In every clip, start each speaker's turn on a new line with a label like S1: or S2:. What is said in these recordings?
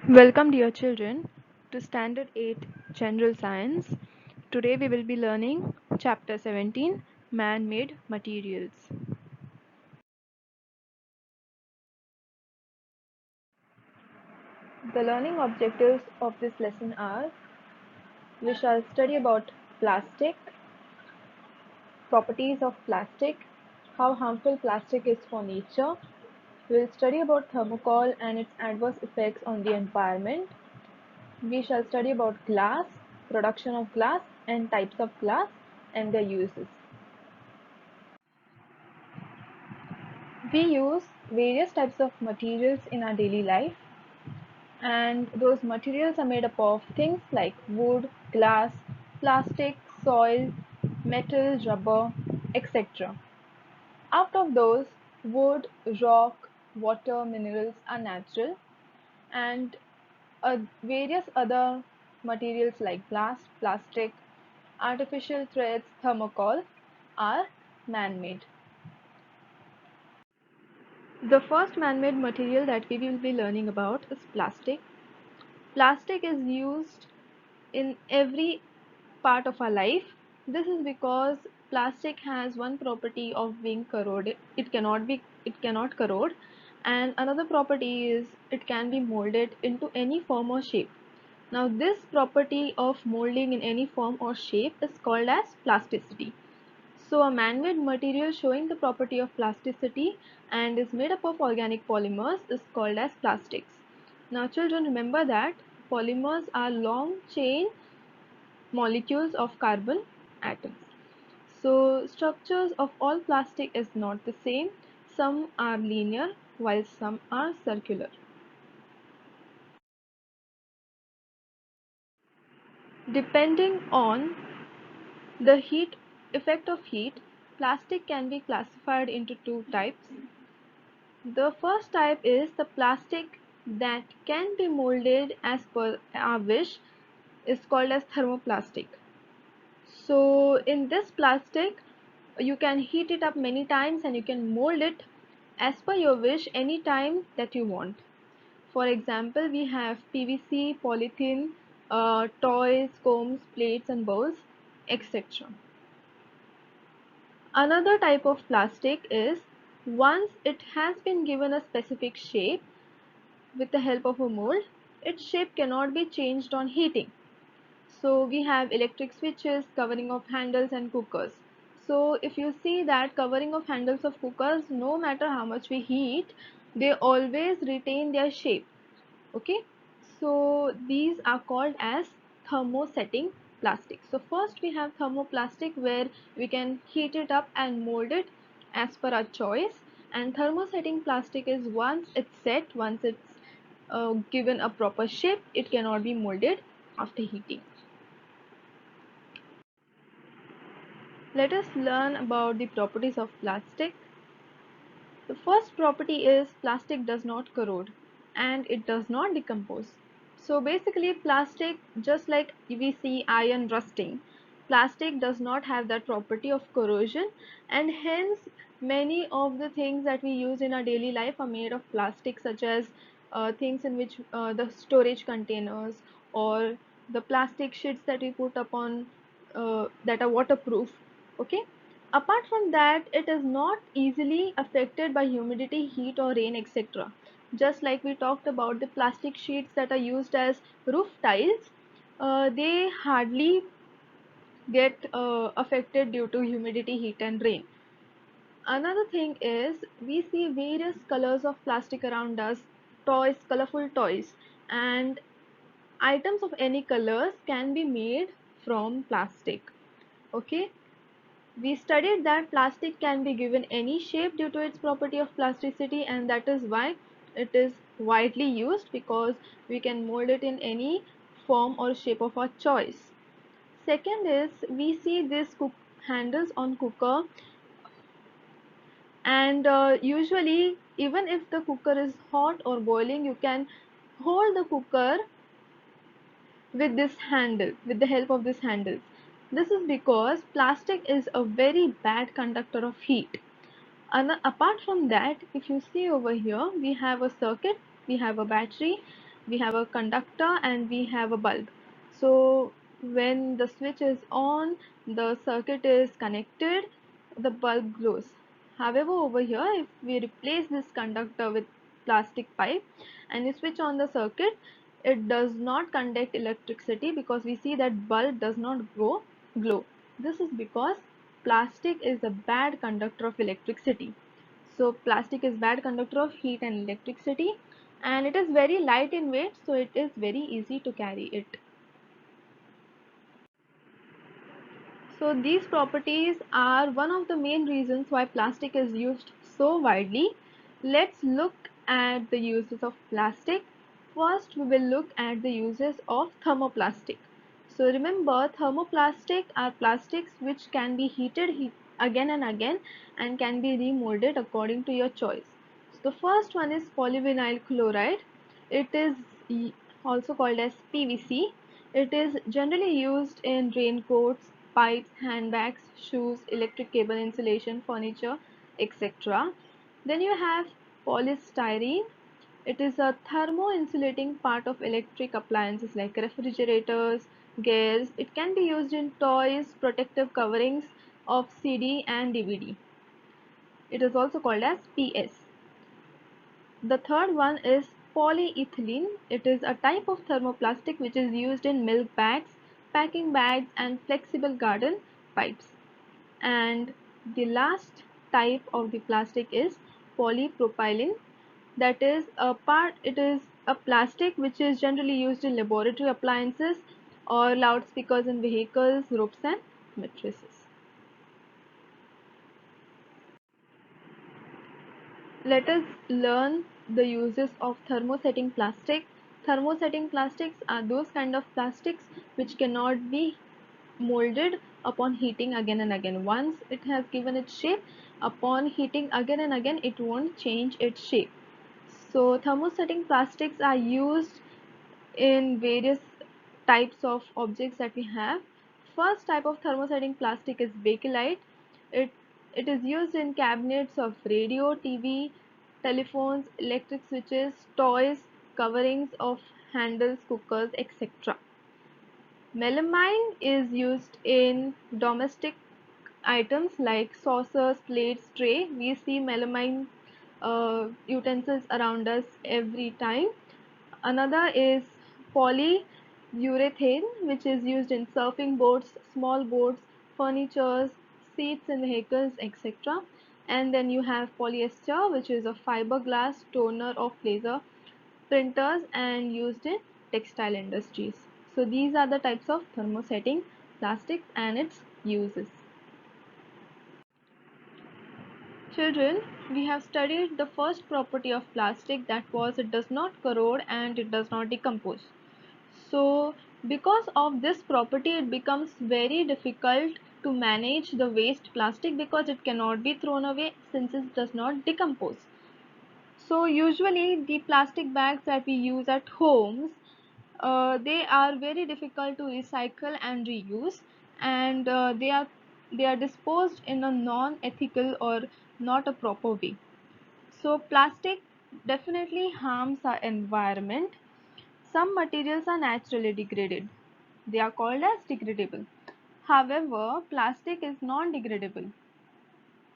S1: Welcome, dear children, to Standard 8 General Science. Today we will be learning Chapter 17 Man Made Materials. The learning objectives of this lesson are: we shall study about plastic, properties of plastic, how harmful plastic is for nature. We will study about thermocol and its adverse effects on the environment. We shall study about glass, production of glass and types of glass and their uses. We use various types of materials in our daily life, and those materials are made up of things like wood, glass, plastic, soil, metal, rubber, etc. Out of those, wood, rock, water, minerals are natural, and various other materials like glass, plastic, artificial threads, thermocol are man-made. The first man-made material that we will be learning about is plastic. Plastic is used in every part of our life. This is because plastic has one property of being corroded. It cannot corrode, and another property is it can be molded into any form or shape. Now this property of molding in any form or shape is called as plasticity. So a man-made material showing the property of plasticity and is made up of organic polymers is called as plastics. Now children, remember that polymers are long chain molecules of carbon atoms. So structures of all plastic is not the same. Some are linear while some are circular. Depending on the heat effect of heat, plastic can be classified into two types. The first type is the plastic that can be molded as per our wish, is called as thermoplastic. So in this plastic, you can heat it up many times and you can mold it as per your wish any time that you want. For example, we have PVC, polythene, toys, combs, plates and bowls, etc. Another type of plastic is once it has been given a specific shape with the help of a mold, its shape cannot be changed on heating. So we have electric switches, covering of handles and cookers. So if you see that covering of handles of cookers, no matter how much we heat, they always retain their shape. Okay, so these are called as thermosetting plastic. So first we have thermoplastic where we can heat it up and mold it as per our choice, and thermosetting plastic is once it's set, once it's given a proper shape, it cannot be molded after heating. Let us learn about the properties of plastic. The first property is plastic does not corrode and it does not decompose. So basically plastic, just like we see iron rusting, plastic does not have that property of corrosion, and hence many of the things that we use in our daily life are made of plastic, such as things in which the storage containers or the plastic sheets that we put upon that are waterproof. Okay, apart from that, it is not easily affected by humidity, heat or rain, etc. Just like we talked about the plastic sheets that are used as roof tiles, they hardly get affected due to humidity, heat and rain. Another thing is we see various colors of plastic around us, toys, colorful toys, and items of any colors can be made from plastic. Okay, we studied that plastic can be given any shape due to its property of plasticity, and that is why it is widely used, because we can mold it in any form or shape of our choice. Second is we see these handles on cooker, and usually even if the cooker is hot or boiling, you can hold the cooker with this handle, with the help of this handle. This is because plastic is a very bad conductor of heat. And apart from that, if you see over here, we have a circuit, we have a battery, We have a conductor and we have a bulb. So when the switch is on, the circuit is connected, the bulb glows. However, over here, if we replace this conductor with plastic pipe and you switch on the circuit, it does not conduct electricity because we see that bulb does not glow. This is because plastic is a bad conductor of electricity. So plastic is bad conductor of heat and electricity, and it is very light in weight, so it is very easy to carry it. So these properties are one of the main reasons why plastic is used so widely. Let's look at the uses of plastic. First, we will look at the uses of thermoplastic. So remember, thermoplastic are plastics which can be heated again and again and can be remolded according to your choice. So the first one is polyvinyl chloride. It is also called as PVC. It is generally used in raincoats, pipes, handbags, shoes, electric cable insulation, furniture, etc. Then you have polystyrene. It is a thermo-insulating part of electric appliances like refrigerators, gears. It can be used in toys, protective coverings of CD and DVD. It is also called as PS. The third one is polyethylene. It is a type of thermoplastic which is used in milk bags, packing bags, and flexible garden pipes. And the last type of the plastic is polypropylene. That is it is a plastic which is generally used in laboratory appliances or loudspeakers in vehicles, ropes, and mattresses. Let us learn the uses of thermosetting plastic. Thermosetting plastics are those kind of plastics which cannot be molded upon heating again and again. Once it has given its shape, upon heating again and again, it won't change its shape. So thermosetting plastics are used in various types of objects that we have. First type of thermosetting plastic is bakelite. It, it is used in cabinets of radio, TV, telephones, electric switches, toys, coverings of handles, cookers, etc. Melamine is used in domestic items like saucers, plates, tray. We see melamine utensils around us every time. Another is polyurethane, which is used in surfing boards, small boats, furnitures, seats in vehicles, etc. And then you have polyester, which is a fiberglass toner of laser printers and used in textile industries. So these are the types of thermosetting plastics and its uses. Children, we have studied the first property of plastic, that was it does not corrode and it does not decompose. So because of this property, it becomes very difficult to manage the waste plastic because it cannot be thrown away since it does not decompose. So usually the plastic bags that we use at homes, they are very difficult to recycle and reuse, and they are disposed in a non-ethical or not a proper way. So plastic definitely harms our environment. Some materials are naturally degraded. They are called as degradable. However, plastic is non-degradable,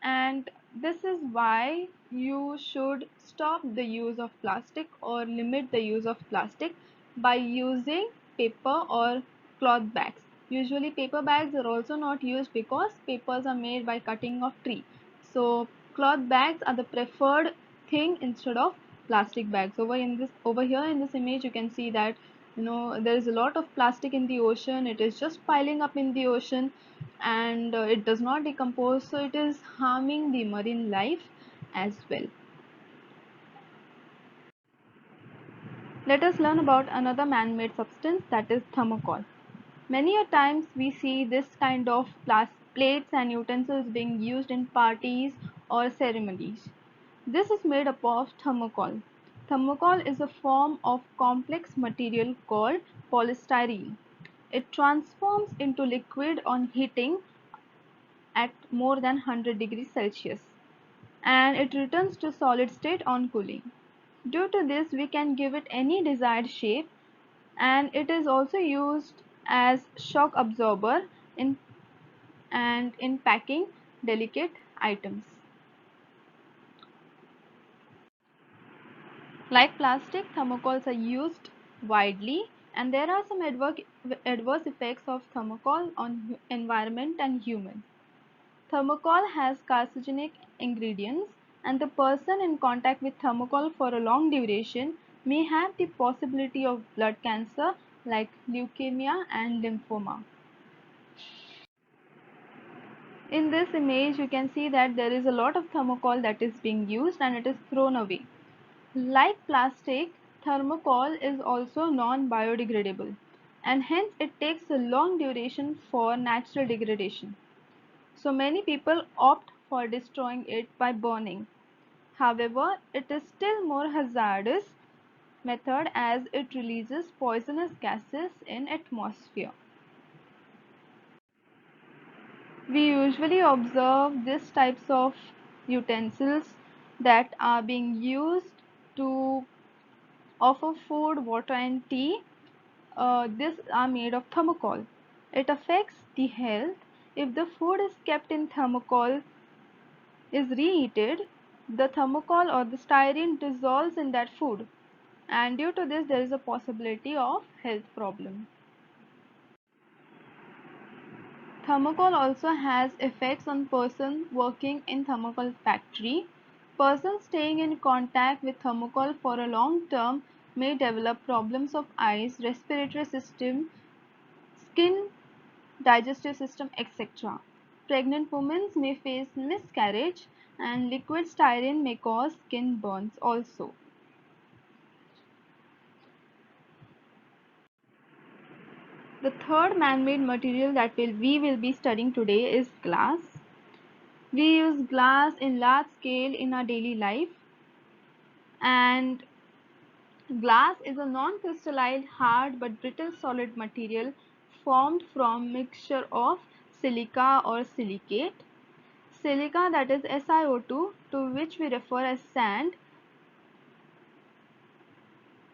S1: and this is why you should stop the use of plastic or limit the use of plastic by using paper or cloth bags. Usually paper bags are also not used because papers are made by cutting of tree. So cloth bags are the preferred thing instead of plastic bags. Over here in this image you can see that there is a lot of plastic in the ocean. It is just piling up in the ocean, and it does not decompose, so it is harming the marine life as well. Let us learn about another man-made substance, that is thermocol. Many a times we see this kind of plates and utensils being used in parties or ceremonies. This is made up of thermocol. Thermocol is a form of complex material called polystyrene. It transforms into liquid on heating at more than 100 degrees Celsius, and it returns to solid state on cooling. Due to this, we can give it any desired shape, and it is also used as shock absorber in in packing delicate items. Like plastic, thermocols are used widely, and there are some adverse effects of thermocol on environment and humans. Thermocol has carcinogenic ingredients, and the person in contact with thermocol for a long duration may have the possibility of blood cancer like leukemia and lymphoma. In this image, you can see that there is a lot of thermocol that is being used and it is thrown away. Like plastic, thermocol is also non-biodegradable, and hence it takes a long duration for natural degradation. So many people opt for destroying it by burning. However, it is still more hazardous method as it releases poisonous gases in atmosphere. We usually observe these types of utensils that are being used to offer food, water and tea. These are made of thermocol. It affects the health. If the food is kept in thermocol is reheated, the thermocol or the styrene dissolves in that food, and due to this there is a possibility of health problem. Thermocol also has effects on person working in thermocol factory. Persons staying in contact with thermocol for a long term may develop problems of eyes, respiratory system, skin, digestive system, etc. Pregnant women may face miscarriage, and liquid styrene may cause skin burns also. The third man-made material that we will be studying today is glass. We use glass in large scale in our daily life, and glass is a non-crystalline, hard but brittle solid material formed from mixture of silica or silicate. Silica, that is SiO2, to which we refer as sand.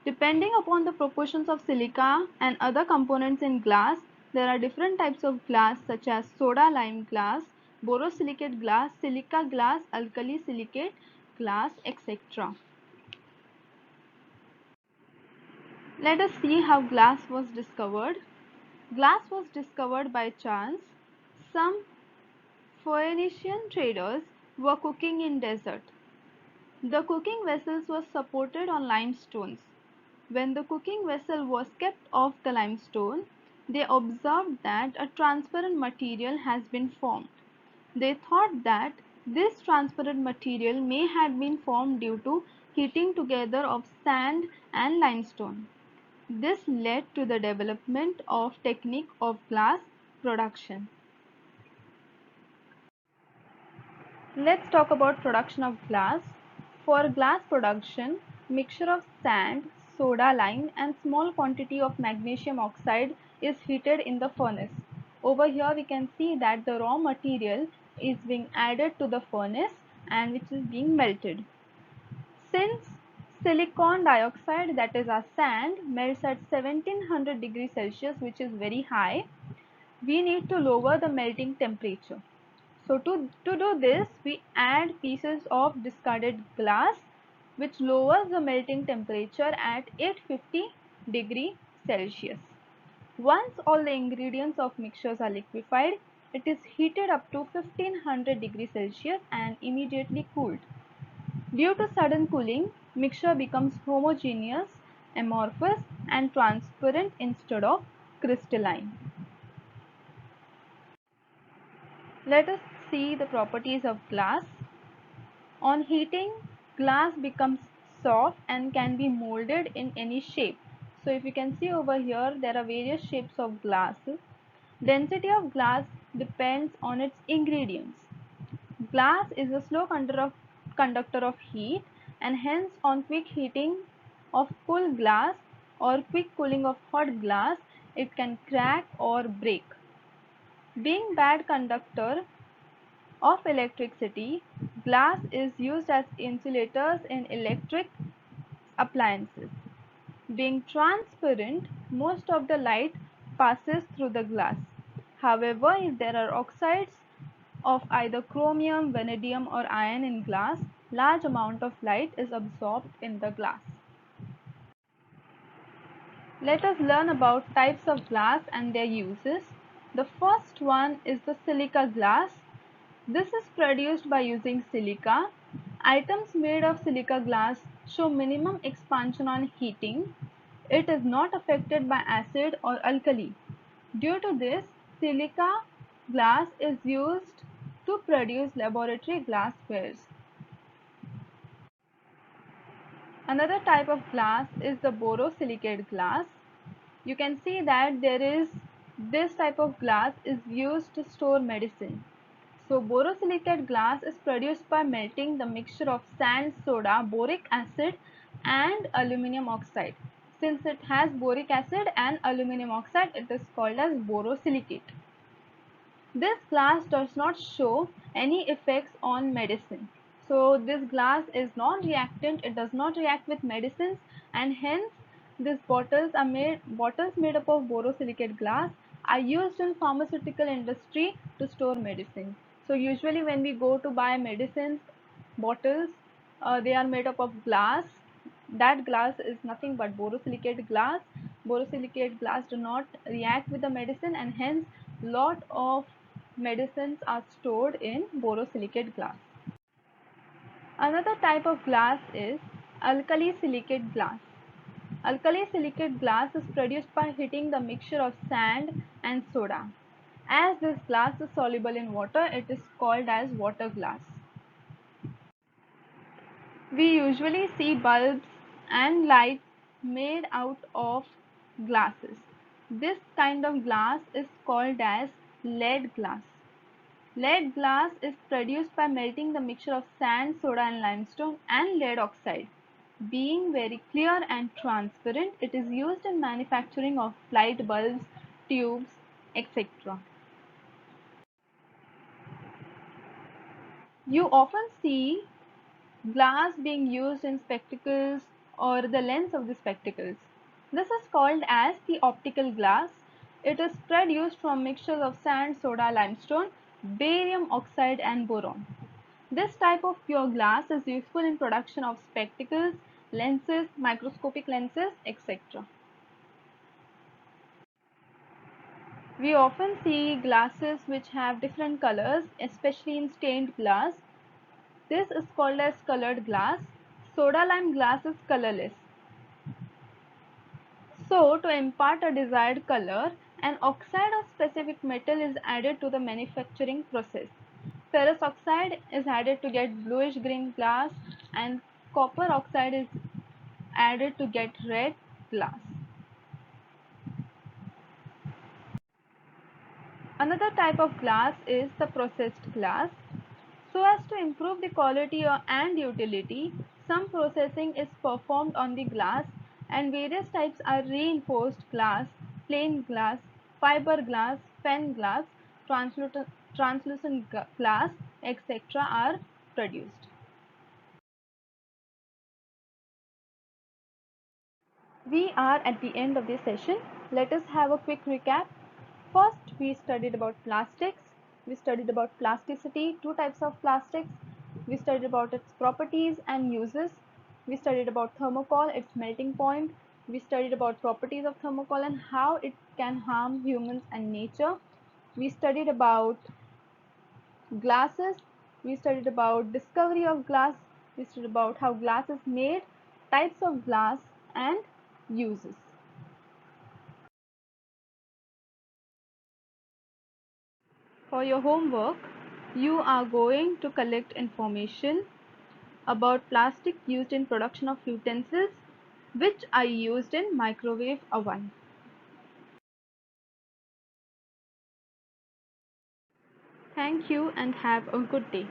S1: Depending upon the proportions of silica and other components in glass, there are different types of glass such as soda lime glass, borosilicate glass, silica glass, alkali silicate glass, etc. Let us see how glass was discovered. Glass was discovered by chance. Some Phoenician traders were cooking in desert. The cooking vessels were supported on limestones. When the cooking vessel was kept off the limestone, they observed that a transparent material has been formed. They thought that this transparent material may have been formed due to heating together of sand and limestone. This led to the development of technique of glass production. Let's talk about production of glass. For glass production, mixture of sand, soda lime and small quantity of magnesium oxide is heated in the furnace. Over here we can see that the raw material is being added to the furnace and which is being melted. Since silicon dioxide, that is our sand, melts at 1700 degrees Celsius, which is very high, we need to lower the melting temperature. So to do this, we add pieces of discarded glass which lowers the melting temperature at 850 degree Celsius. Once all the ingredients of mixtures are liquefied, it is heated up to 1500 degree Celsius and immediately cooled. Due to sudden cooling, mixture becomes homogeneous, amorphous and transparent instead of crystalline. Let us see the properties of glass. On heating, glass becomes soft and can be molded in any shape. So if you can see over here, there are various shapes of glass. Density of glass depends on its ingredients. Glass is a slow conductor of heat, and hence on quick heating of cool glass or quick cooling of hot glass, it can crack or break. Being bad conductor of electricity, glass is used as insulators in electric appliances. Being transparent, most of the light passes through the glass. However, if there are oxides of either chromium, vanadium or iron in glass, large amount of light is absorbed in the glass. Let us learn about types of glass and their uses. The first one is the silica glass. This is produced by using silica. Items made of silica glass show minimum expansion on heating. It is not affected by acid or alkali. Due to this, silica glass is used to produce laboratory glasswares. Another type of glass is the borosilicate glass. You can see that this type of glass is used to store medicine. So borosilicate glass is produced by melting the mixture of sand, soda, boric acid and aluminum oxide. Since it has boric acid and aluminum oxide, it is called as borosilicate. This glass does not show any effects on medicine. So this glass is non-reactant, it does not react with medicines, and hence these bottles made up of borosilicate glass are used in pharmaceutical industry to store medicine. So usually when we go to buy medicines bottles, they are made up of glass. That glass is nothing but borosilicate glass. Borosilicate glass do not react with the medicine, and hence lot of medicines are stored in borosilicate glass. Another type of glass is alkali silicate glass. Alkali silicate glass is produced by heating the mixture of sand and soda. As this glass is soluble in water, it is called as water glass. We usually see bulbs and lights made out of glasses. This kind of glass is called as lead glass. Lead glass is produced by melting the mixture of sand, soda and limestone and lead oxide. Being very clear and transparent, it is used in manufacturing of light bulbs, tubes, etc. You often see glass being used in spectacles or the lens of the spectacles. This is called as the optical glass. It is produced from mixtures of sand, soda, limestone, barium oxide and boron. This type of pure glass is useful in production of spectacles, lenses, microscopic lenses, etc. We often see glasses which have different colors, especially in stained glass. This is called as colored glass. Soda lime glass is colorless. So, to impart a desired color, an oxide of specific metal is added to the manufacturing process. Ferrous oxide is added to get bluish green glass and copper oxide is added to get red glass. Another type of glass is the processed glass. So as to improve the quality and utility, some processing is performed on the glass and various types are reinforced glass, plain glass, fiber glass, pen glass, translucent glass, etc. are produced. We are at the end of this session. Let us have a quick recap. First, we studied about plastics. We studied about plasticity, two types of plastics. We studied about its properties and uses. We studied about thermocol, its melting point. We studied about properties of thermocol and how it can harm humans and nature. We studied about glasses. We studied about discovery of glass. We studied about how glass is made, types of glass and uses. For your homework, you are going to collect information about plastic used in production of utensils which are used in microwave oven. Thank you and have a good day.